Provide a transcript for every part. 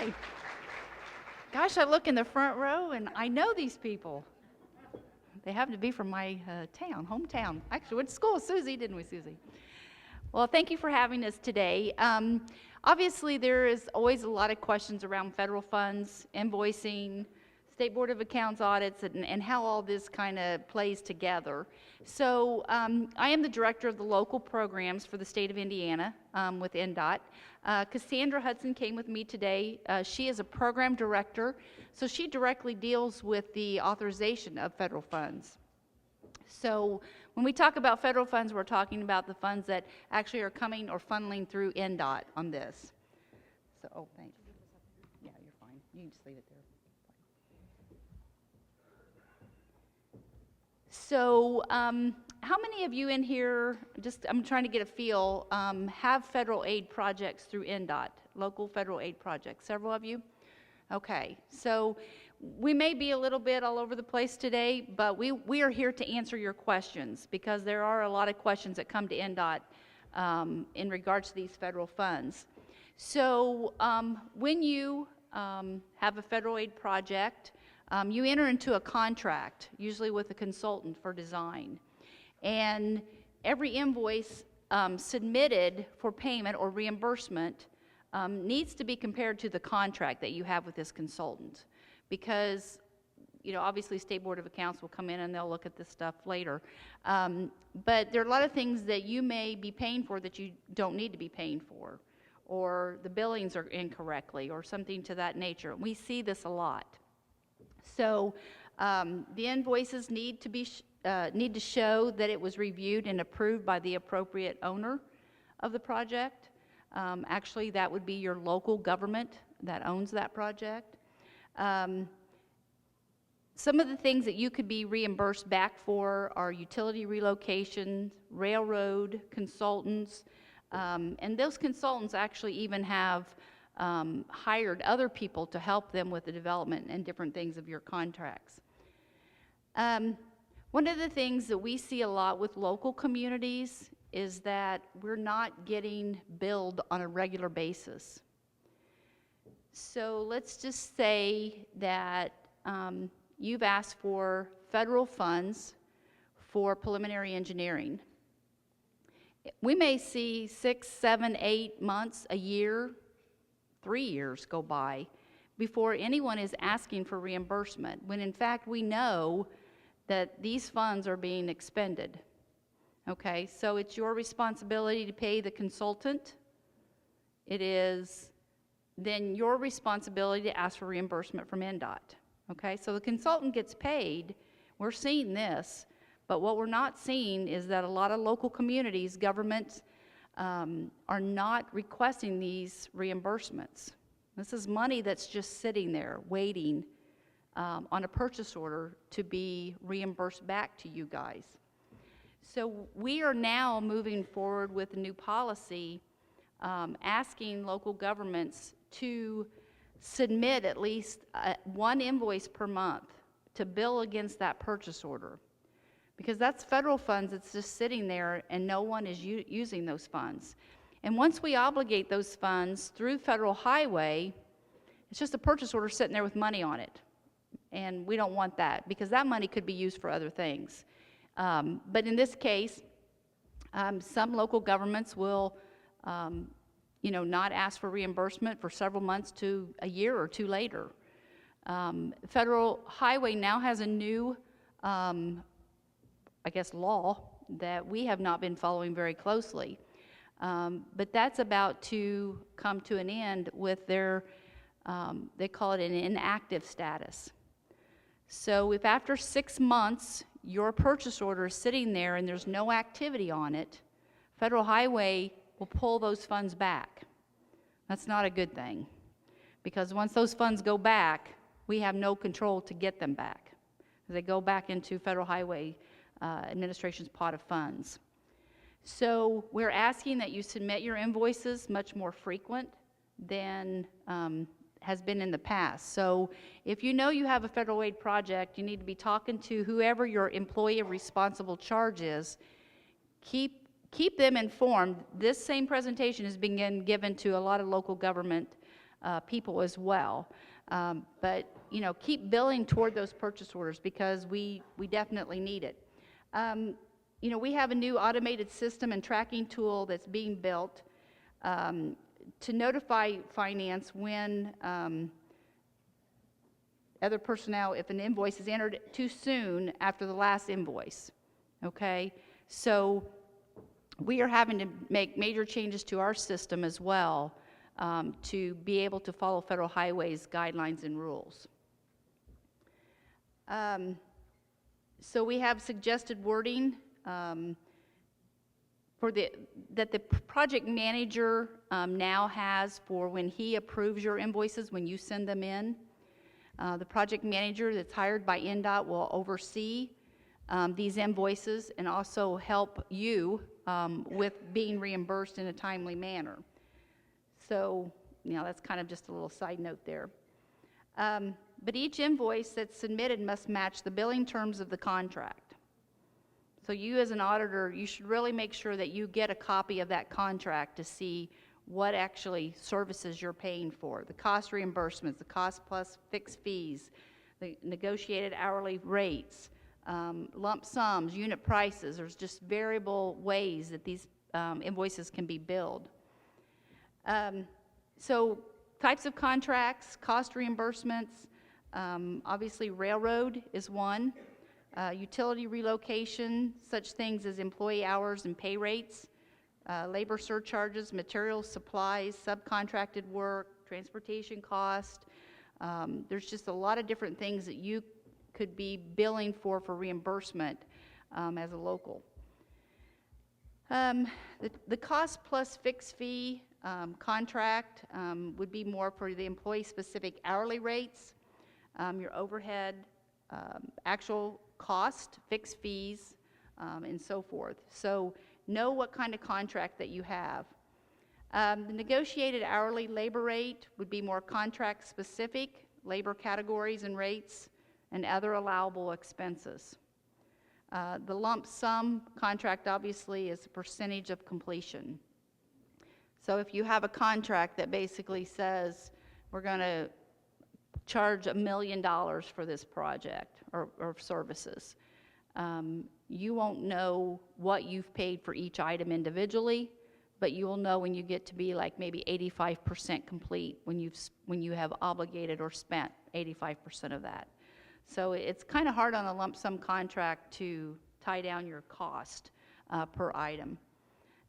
Hi. Gosh, I look in the front row and I know these people. They happen to be from my hometown. Actually, went to school with Susie, didn't we, Susie? Well, thank you for having us today. Obviously, there is always a lot of questions around federal funds, invoicing, State Board of Accounts audits, and how all this kind of plays together. So I am the director of the local programs for the state of Indiana with Indot. Cassandra Hudson came with me today. She is a program director, so she directly deals with the authorization of federal funds. So when we talk about federal funds, we're talking about the funds that actually are coming or funneling through Indot on this. So, oh, thanks. Yeah, you're fine. You can just leave it there. So how many of you in here, I'm trying to get a feel, have federal aid projects through Indot, local federal aid projects? Several of you? Okay, so we may be a little bit all over the place today, but we are here to answer your questions because there are a lot of questions that come to Indot in regards to these federal funds. So when you have a federal aid project, you enter into a contract, usually with a consultant for design. And every invoice submitted for payment or reimbursement needs to be compared to the contract that you have with this consultant. Because, obviously State Board of Accounts will come in and they'll look at this stuff later. But there are a lot of things that you may be paying for that you don't need to be paying for. Or the billings are incorrectly or something to that nature. We see this a lot. So the invoices need to show that it was reviewed and approved by the appropriate owner of the project. Actually, that would be your local government that owns that project. Some of the things that you could be reimbursed back for are utility relocation, railroad consultants, and those consultants actually even have hired other people to help them with the development and different things of your contracts. One of the things that we see a lot with local communities is that we're not getting billed on a regular basis. So let's just say that you've asked for federal funds for preliminary engineering. We may see 6, 7, 8 months, a year, 3 years go by before anyone is asking for reimbursement, when in fact we know that these funds are being expended. Okay, so it's your responsibility to pay the consultant. It is then your responsibility to ask for reimbursement from Indot. Okay, so the consultant gets paid. We're seeing this, but what we're not seeing is that a lot of local communities, governments, are not requesting these reimbursements. This is money that's just sitting there waiting on a purchase order to be reimbursed back to you guys. So we are now moving forward with a new policy asking local governments to submit at least one invoice per month to bill against that purchase order. Because that's federal funds that's just sitting there and no one is using those funds. And once we obligate those funds through federal highway, it's just a purchase order sitting there with money on it. And we don't want that because that money could be used for other things. But in this case, some local governments will not ask for reimbursement for several months to a year or two later. Federal highway now has a new law that we have not been following very closely. But that's about to come to an end with their, they call it an inactive status. So if after 6 months your purchase order is sitting there and there's no activity on it, Federal Highway will pull those funds back. That's not a good thing, because once those funds go back, we have no control to get them back. They go back into Federal Highway Administration's pot of funds. So we're asking that you submit your invoices much more frequent than has been in the past. So if you know you have a federal aid project, you need to be talking to whoever your employee of responsible charge is. Keep them informed. This same presentation is being given to a lot of local government people as well. But, you know, keep billing toward those purchase orders because we definitely need it. You know, we have a new automated system and tracking tool that's being built to notify finance when other personnel, if an invoice is entered too soon after the last invoice, okay? So we are having to make major changes to our system as well to be able to follow Federal Highways guidelines and rules. So we have suggested wording that the project manager now has for when he approves your invoices, when you send them in. The project manager that's hired by Indot will oversee these invoices and also help you with being reimbursed in a timely manner. So, you know, that's kind of just a little side note there. But each invoice that's submitted must match the billing terms of the contract. So you as an auditor, you should really make sure that you get a copy of that contract to see what actually services you're paying for. The cost reimbursements, the cost plus fixed fees, the negotiated hourly rates, lump sums, unit prices. There's just variable ways that these invoices can be billed. So types of contracts, cost reimbursements, obviously railroad is one. Utility relocation, such things as employee hours and pay rates, labor surcharges, materials, supplies, subcontracted work, transportation cost. There's just a lot of different things that you could be billing for reimbursement as a local. The cost plus fixed fee contract would be more for the employee-specific hourly rates, your overhead, actual cost, fixed fees, and so forth. So know what kind of contract that you have. The negotiated hourly labor rate would be more contract-specific, labor categories and rates, and other allowable expenses. The lump sum contract obviously is a percentage of completion. So if you have a contract that basically says we're going to charge $1 million for this project or services, you won't know what you've paid for each item individually, but you will know when you get to be like maybe 85% complete when you have obligated or spent 85% of that. So it's kind of hard on a lump sum contract to tie down your cost per item.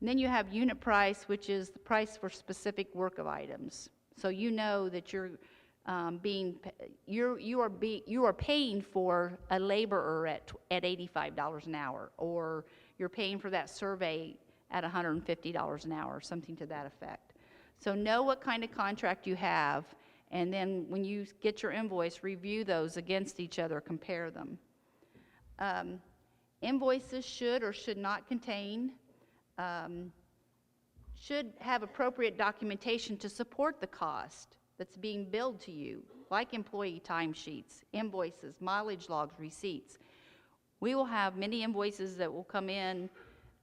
And then you have unit price, which is the price for specific work of items. So you know that you are paying for a laborer at $85 an hour, or you're paying for that survey at $150 an hour, something to that effect. So know what kind of contract you have, and then when you get your invoice, review those against each other, compare them. Invoices should or should not contain, should have appropriate documentation to support the cost that's being billed to you, like employee timesheets, invoices, mileage logs, receipts. We will have many invoices that will come in,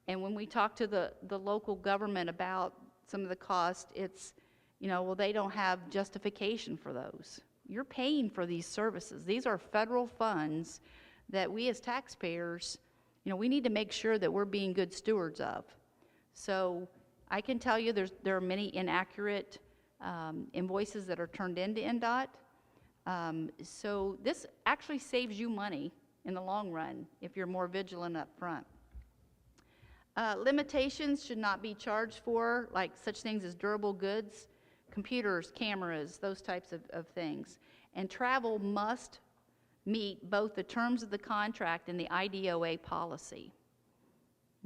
and when we talk to the local government about some of the cost, it's, you know, well, they don't have justification for those. You're paying for these services. These are federal funds that we as taxpayers, you know, we need to make sure that we're being good stewards of. So I can tell you there are many inaccurate invoices that are turned into Indot. So this actually saves you money in the long run if you're more vigilant up front. Limitations should not be charged for, like such things as durable goods, computers, cameras, those types of things. And travel must meet both the terms of the contract and the IDOA policy.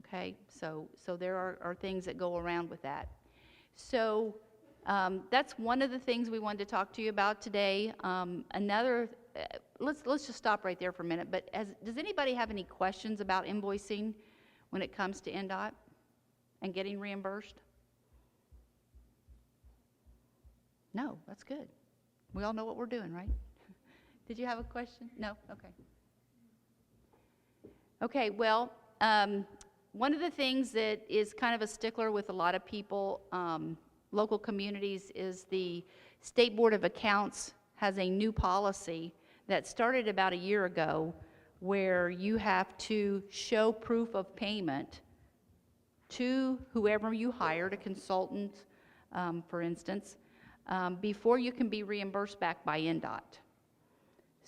Okay, so there are things that go around with that. So that's one of the things we wanted to talk to you about today. Let's just stop right there for a minute. But does anybody have any questions about invoicing when it comes to Indot and getting reimbursed? No, that's good. We all know what we're doing, right? Did you have a question? No? Okay. Okay, well, one of the things that is kind of a stickler with a lot of people local communities is the State Board of Accounts has a new policy that started about a year ago where you have to show proof of payment to whoever you hired, a consultant, for instance, before you can be reimbursed back by Indot.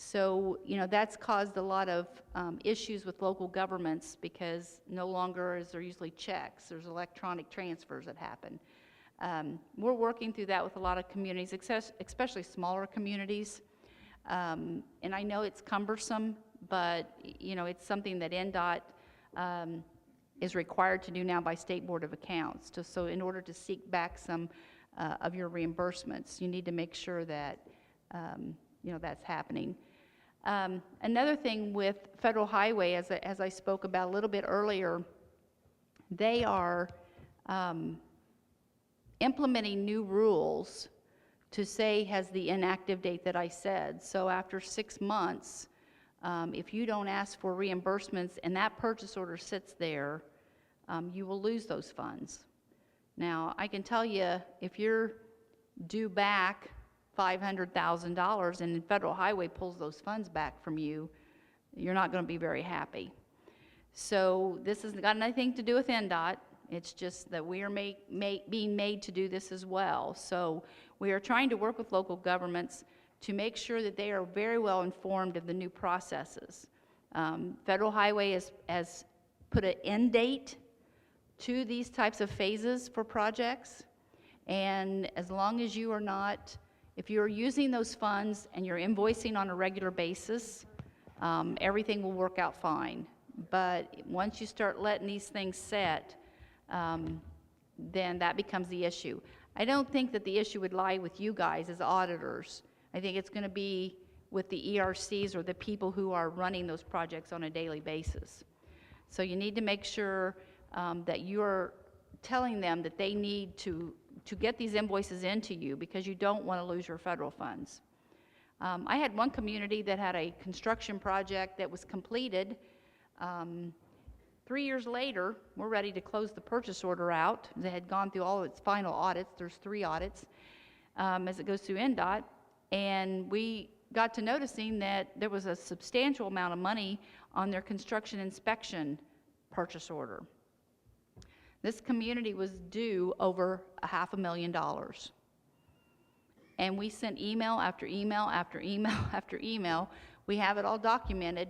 So, that's caused a lot of issues with local governments because no longer is there usually checks, there's electronic transfers that happen. We're working through that with a lot of communities, especially smaller communities. And I know it's cumbersome, but, it's something that Indot is required to do now by State Board of Accounts. So in order to seek back some of your reimbursements, you need to make sure that, that's happening. Another thing with Federal Highway, as I spoke about a little bit earlier, they are implementing new rules to say has the inactive date that I said. So after 6 months, if you don't ask for reimbursements and that purchase order sits there, you will lose those funds. Now, I can tell you, if you're due back $500,000 and Federal Highway pulls those funds back from you, you're not going to be very happy. So this has got nothing to do with Indot. It's just that we are being made to do this as well. So we are trying to work with local governments to make sure that they are very well informed of the new processes. Federal Highway has put an end date to these types of phases for projects, and as long as you are not, if you're using those funds and you're invoicing on a regular basis, everything will work out fine. But once you start letting these things set, then that becomes the issue. I don't think that the issue would lie with you guys as auditors. I think it's going to be with the ERCs or the people who are running those projects on a daily basis. So you need to make sure that you're telling them that they need to get these invoices into you because you don't want to lose your federal funds. I had one community that had a construction project that was completed. 3 years later, we're ready to close the purchase order out. They had gone through all of its final audits. There's 3 audits as it goes through Indot. And we got to noticing that there was a substantial amount of money on their construction inspection purchase order. This community was due over $500,000. And we sent email after email after email after email. We have it all documented.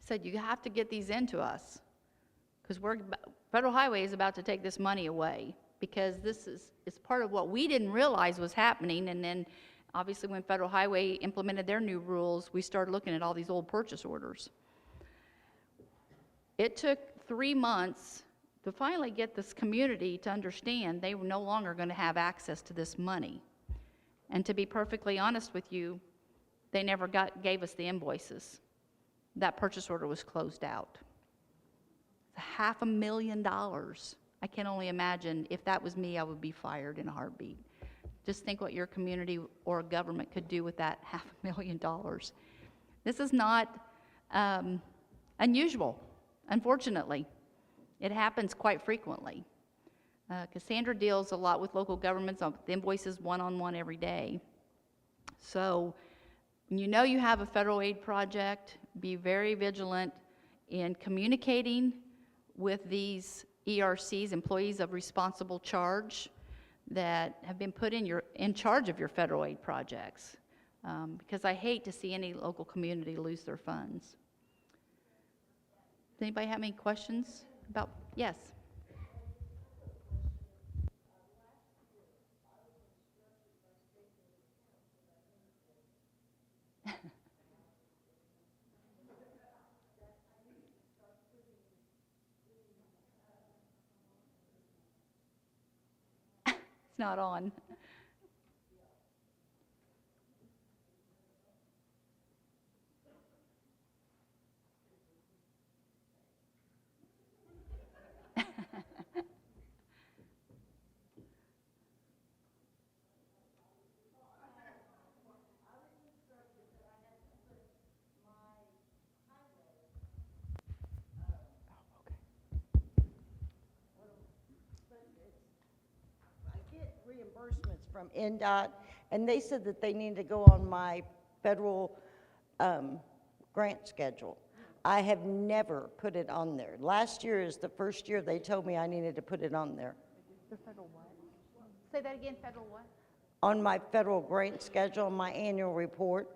Said, you have to get these into us because Federal Highway is about to take this money away because this is part of what we didn't realize was happening. And then obviously when Federal Highway implemented their new rules, we started looking at all these old purchase orders. It took 3 months to finally get this community to understand they were no longer going to have access to this money. And to be perfectly honest with you, they never gave us the invoices. That purchase order was closed out. $500,000. I can only imagine if that was me, I would be fired in a heartbeat. Just think what your community or government could do with that $500,000. This is not unusual, unfortunately. It happens quite frequently. Cassandra deals a lot with local governments on invoices one-on-one every day. So when you know you have a federal aid project, be very vigilant in communicating with these ERCs, employees of responsible charge, that have been put in charge of your federal aid projects, because I hate to see any local community lose their funds. Does anybody have any questions about? Yes. It's not on. reimbursements from Indot, and they said that they need to go on my federal grant schedule. I have never put it on there. Last year is the first year they told me I needed to put it on there. The federal what? Say that again, federal what? On my federal grant schedule, my annual report.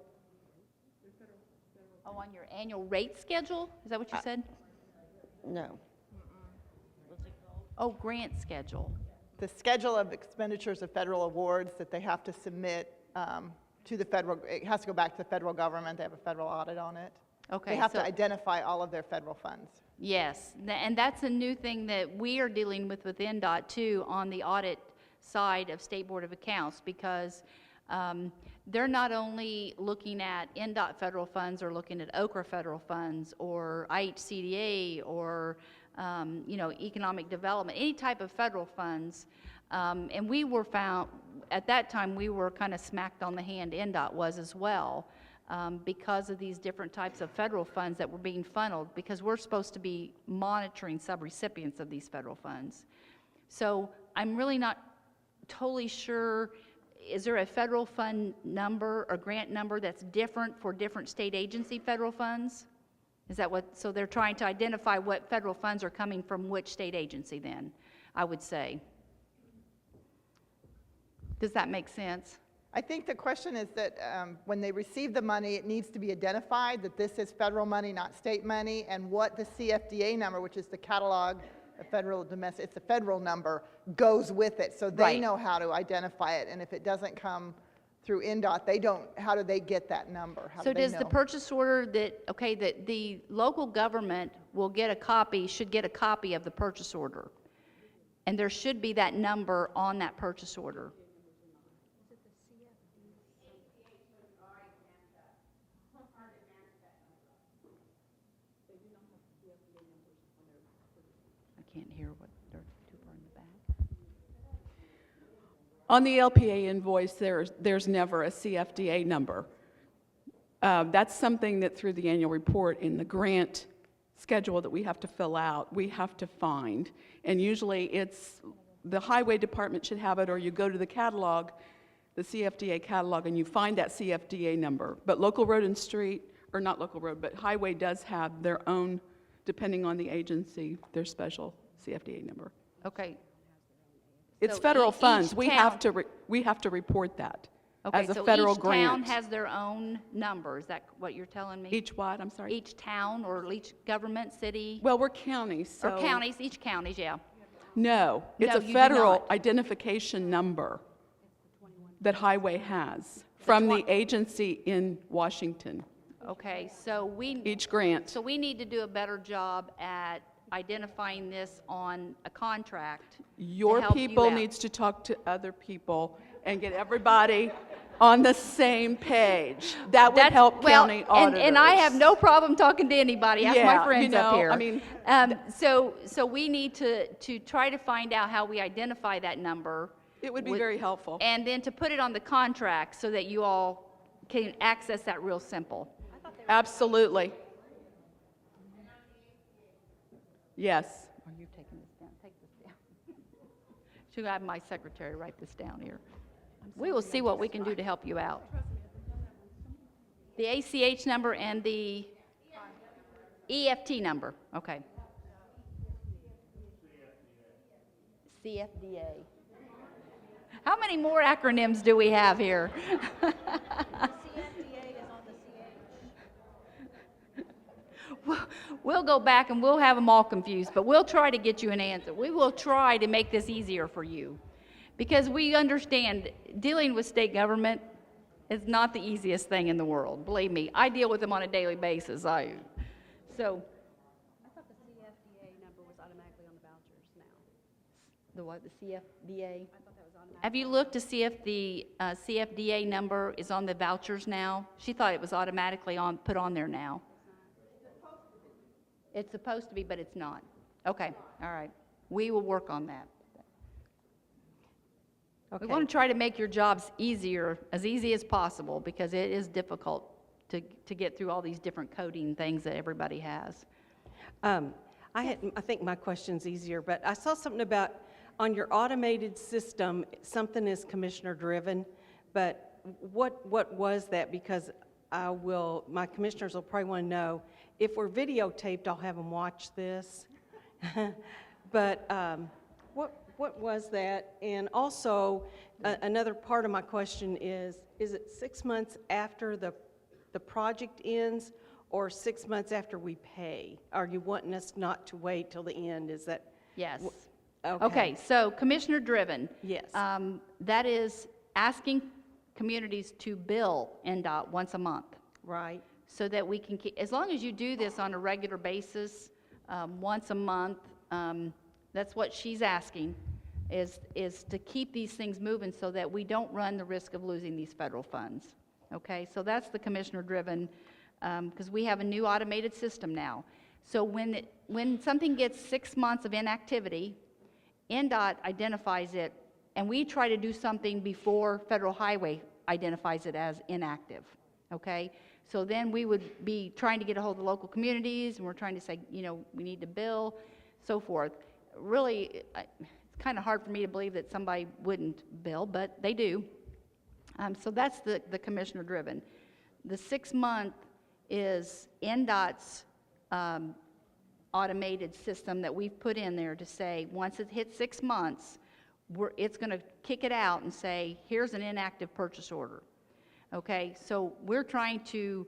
Oh, on your annual rate schedule? Is that what you said? No. Oh, grant schedule. The schedule of expenditures of federal awards that they have to submit to the federal, it has to go back to the federal government. They have a federal audit on it. Okay. They have so- to identify all of their federal funds. Yes, and that's a new thing that we are dealing with NDOT too on the audit side of State Board of Accounts, because they're not only looking at NDOT federal funds or looking at Okra federal funds or IHCDA or economic development, any type of federal funds. And we were found, at that time, we were kind of smacked on the hand, NDOT was as well, because of these different types of federal funds that were being funneled, because we're supposed to be monitoring subrecipients of these federal funds. So I'm really not totally sure, is there a federal fund number or grant number that's different for different state agency federal funds? Is that what, so they're trying to identify what federal funds are coming from which state agency then, I would say. Does that make sense? I think the question is that when they receive the money, it needs to be identified that this is federal money, not state money, and what the CFDA number, which is the catalog of federal domestic, it's the federal number, goes with it. So they Right. know how to identify it, and if it doesn't come through Indot, they don't, how do they get that number? How So do they does the know? purchase order that the local government will get a copy, should get a copy of the purchase order? And there should be that number on that purchase order. I can't hear what they're too far in the back. On the LPA invoice, there's never a CFDA number. That's something that through the annual report in the grant schedule that we have to fill out, we have to find. And usually it's, the highway department should have it, or you go to the catalog, the CFDA catalog, and you find that CFDA number. But local road and street, or not local road, but highway does have their own, depending on the agency, their special CFDA number. Okay. It's So federal each funds. We have town- to report that Okay, as a so federal each grant. town has their own number, is that what you're telling me? Each what, I'm sorry? Each town or each government, city? Well, we're counties, so. Or counties, each counties, yeah. No, it's No, a you do federal not. identification number that highway has from the agency in Washington, Okay, so we, each grant. so we need to do a better job at identifying this on a contract to Your help you people out. needs to talk to other people and get everybody on the same page. That would That's- help well, county auditors. And I have no problem talking to anybody, ask my Yeah, friends up here. I mean, So we need to try to find out how we identify that number. it would be with- very helpful. And then to put it on the contract so that you all can access that real simple. Absolutely. Yes. Are you taking this down? Take this down. Should I have my secretary write this down here? We will see what we can do to help you out. The ACH number and the EFT number, okay. CFDA. How many more acronyms do we have here? We'll go back and we'll have them all confused, but we'll try to get you an answer. We will try to make this easier for you, because we understand dealing with state government is not the easiest thing in the world. Believe me, I deal with them on a daily basis. So, I thought the CFDA number was automatically on the vouchers now. the what, the CFDA? I thought that was automatic. Have you looked to see if the CFDA number is on the vouchers now? She thought it was automatically put on there now. It's supposed to be, but it's not. Okay, all right. We will work on that. We want to try to make your jobs easier, as easy as possible, because it is difficult to get through all these different coding things that everybody has. I think my question's easier, but I saw something about On your automated system, something is commissioner-driven, but what was that? Because my commissioners will probably want to know. If we're videotaped, I'll have them watch this. But what was that? And also, another part of my question is it 6 months after the project ends or 6 months after we pay? Are you wanting us not to wait till the end? Is that? Yes. Okay. Okay, so commissioner-driven. Yes. That is asking communities to bill NDOT once a month, Right. so that we can keep, as long as you do this on a regular basis, once a month, that's what she's asking, is to keep these things moving so that we don't run the risk of losing these federal funds. Okay, so that's the commissioner-driven, because we have a new automated system now. So when something gets 6 months of inactivity, NDOT identifies it, and we try to do something before Federal Highway identifies it as inactive, okay? So then we would be trying to get a hold of local communities, and we're trying to say, you know, we need to bill, so forth. Really, it's kind of hard for me to believe that somebody wouldn't bill, but they do. So that's the commissioner-driven. The 6 month is NDOT's automated system that we've put in there to say, once it hits 6 months, it's going to kick it out and say, here's an inactive purchase order. Okay, so we're trying to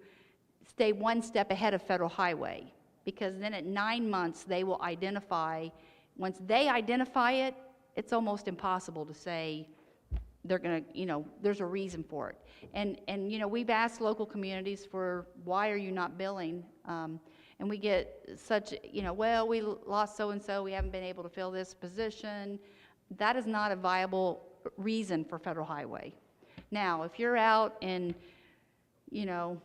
stay one step ahead of Federal Highway, because then at 9 months, they will identify, once they identify it, it's almost impossible to say they're going to, you know, there's a reason for it. And you know, we've asked local communities for, why are you not billing? And we get such, you know, well, we lost so-and-so, we haven't been able to fill this position. That is not a viable reason for Federal Highway. Now, if you're out and, you know,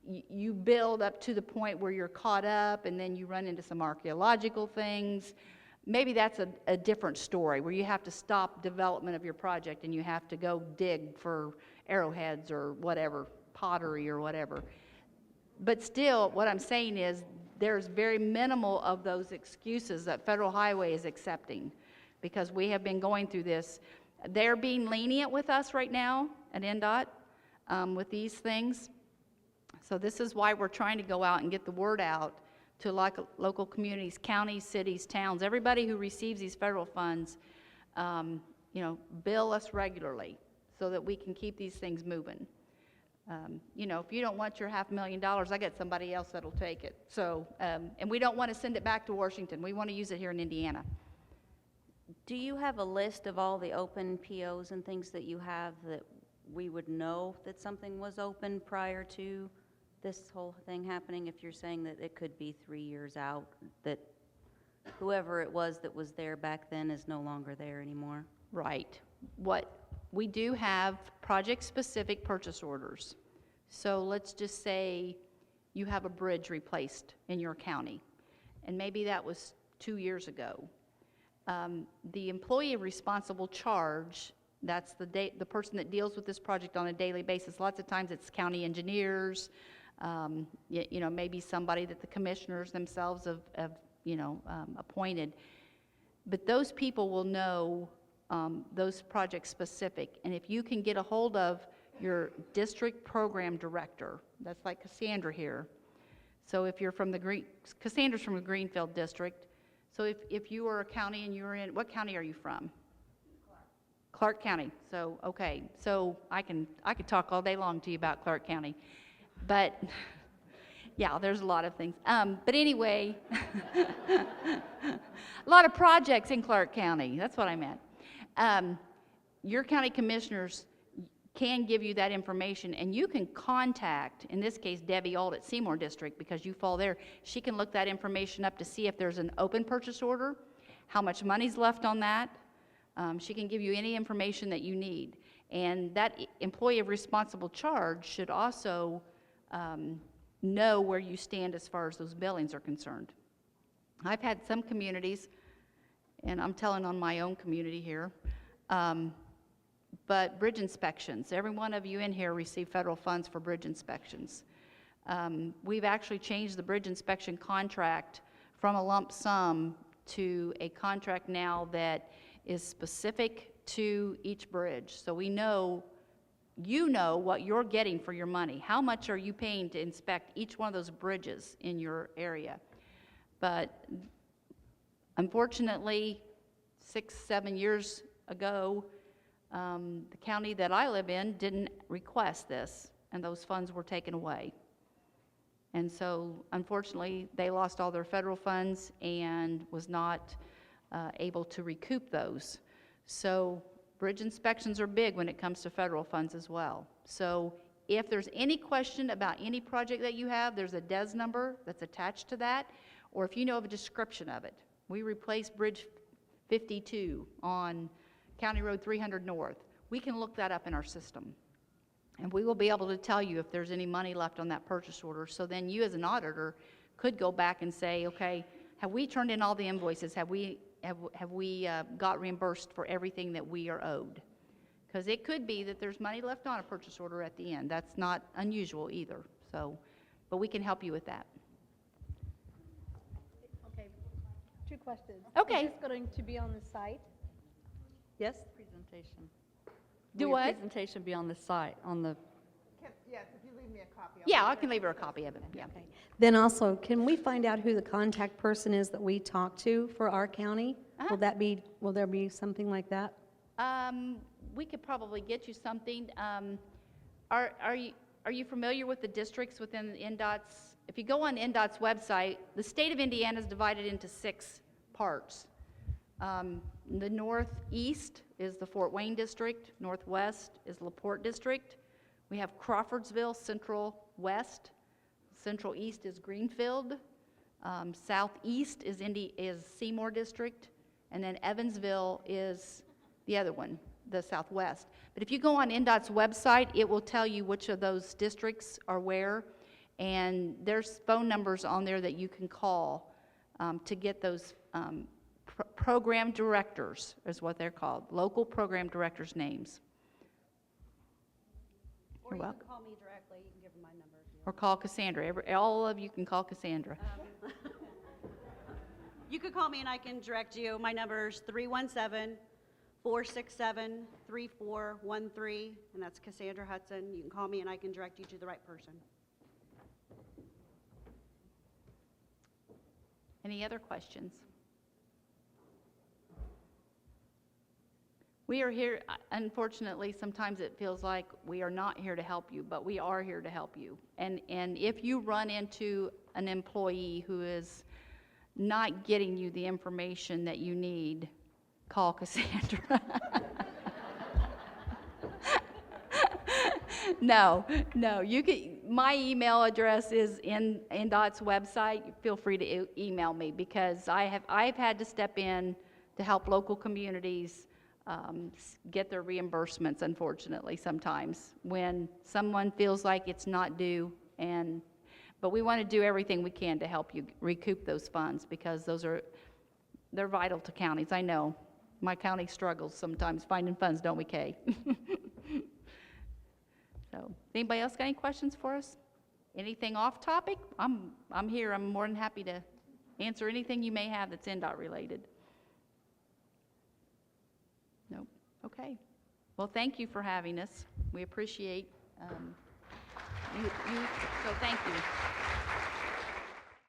you build up to the point where you're caught up and then you run into some archaeological things, maybe that's a different story, where you have to stop development of your project and you have to go dig for arrowheads or whatever, pottery or whatever. But still, what I'm saying is there's very minimal of those excuses that Federal Highway is accepting, because we have been going through this. They're being lenient with us right now at NDOT with these things. So this is why we're trying to go out and get the word out to local communities, counties, cities, towns, everybody who receives these federal funds, you know, bill us regularly so that we can keep these things moving. You know, if you don't want your $500,000, I got somebody else that'll take it. So, and we don't want to send it back to Washington. We want to use it here in Indiana. Do you have a list of all the open POs and things that you have that we would know that something was open prior to this whole thing happening? If you're saying that it could be 3 years out, that whoever it was that was there back then is no longer there anymore? Right. What we do have project-specific purchase orders. So let's just say you have a bridge replaced in your county, and maybe that was 2 years ago. The employee of responsible charge, that's the person that deals with this project on a daily basis. Lots of times it's county engineers, you know, maybe somebody that the commissioners themselves have you know, appointed. But those people will know those project specific. And if you can get a hold of your district program director, that's like Cassandra here. So if you're from Cassandra's from the Greenfield district. So if you are a county and you're in, what county are you from? Clark County. So, okay. So I could talk all day long to you about Clark County. But yeah, there's a lot of things. But anyway, a lot of projects in Clark County. That's what I meant. Your county commissioners can give you that information, and you can contact, in this case, Debbie Auld at Seymour District, because you fall there. She can look that information up to see if there's an open purchase order, how much money's left on that. She can give you any information that you need. And that employee of responsible charge should also know where you stand as far as those billings are concerned. I've had some communities, and I'm telling on my own community here, but bridge inspections. Every one of you in here receive federal funds for bridge inspections. We've actually changed the bridge inspection contract from a lump sum to a contract now that is specific to each bridge. So we know, you know what you're getting for your money. How much are you paying to inspect each one of those bridges in your area? But unfortunately, 6, 7 years ago, the county that I live in didn't request this, and those funds were taken away. And so, unfortunately, they lost all their federal funds and was not able to recoup those. So, bridge inspections are big when it comes to federal funds as well. So, if there's any question about any project that you have, there's a DES number that's attached to that, or if you know of a description of it. We replaced Bridge 52 on County Road 300 North. We can look that up in our system. And we will be able to tell you if there's any money left on that purchase order. So then you as an auditor could go back and say, okay, have we turned in all the invoices? Have we got reimbursed for everything that we are owed? Because it could be that there's money left on a purchase order at the end. That's not unusual either. So, but we can help you with that. Okay, 2 questions. Okay. Is this going to be on the site? Yes? Presentation. Do Will what? your presentation be on the site, on the, Yes, if you leave me a copy. Yeah, I can leave her a copy of it. Yeah. Okay. Then also, can we find out who the contact person is that we talk to for our county? Uh-huh. Will there be something like that? We could probably get you something. Are you familiar with the districts within Indot's? If you go on Indot's website, the state of Indiana is divided into 6 parts. The northeast is the Fort Wayne district, northwest is LaPorte district. We have Crawfordsville, central west, central east is Greenfield, southeast is Seymour district, and then Evansville is the other one, the southwest. But if you go on Indot's website, it will tell you which of those districts are where, and there's phone numbers on there that you can call to get those program directors, is what they're called, local program directors' names. Or You're you welcome. can call me directly, you can give them my number. if you Or call Cassandra. All of you can call Cassandra. You could call me and I can direct you. My number is 317-467-3413, and that's Cassandra Hudson. You can call me and I can direct you to the right person. Any other questions? We are here, unfortunately, sometimes it feels like we are not here to help you, but we are here to help you. And if you run into an employee who is not getting you the information that you need, call Cassandra. No, you can, my email address is in Indot's website. Feel free to email me, because I've had to step in to help local communities get their reimbursements, unfortunately, sometimes, when someone feels like it's not due. But we want to do everything we can to help you recoup those funds, because they're vital to counties. I know, my county struggles sometimes finding funds, don't we, Kay? So, anybody else got any questions for us? Anything off topic? I'm here. I'm more than happy to answer anything you may have that's Indot related. Nope. Okay. Well, thank you for having us. We appreciate you. So thank you.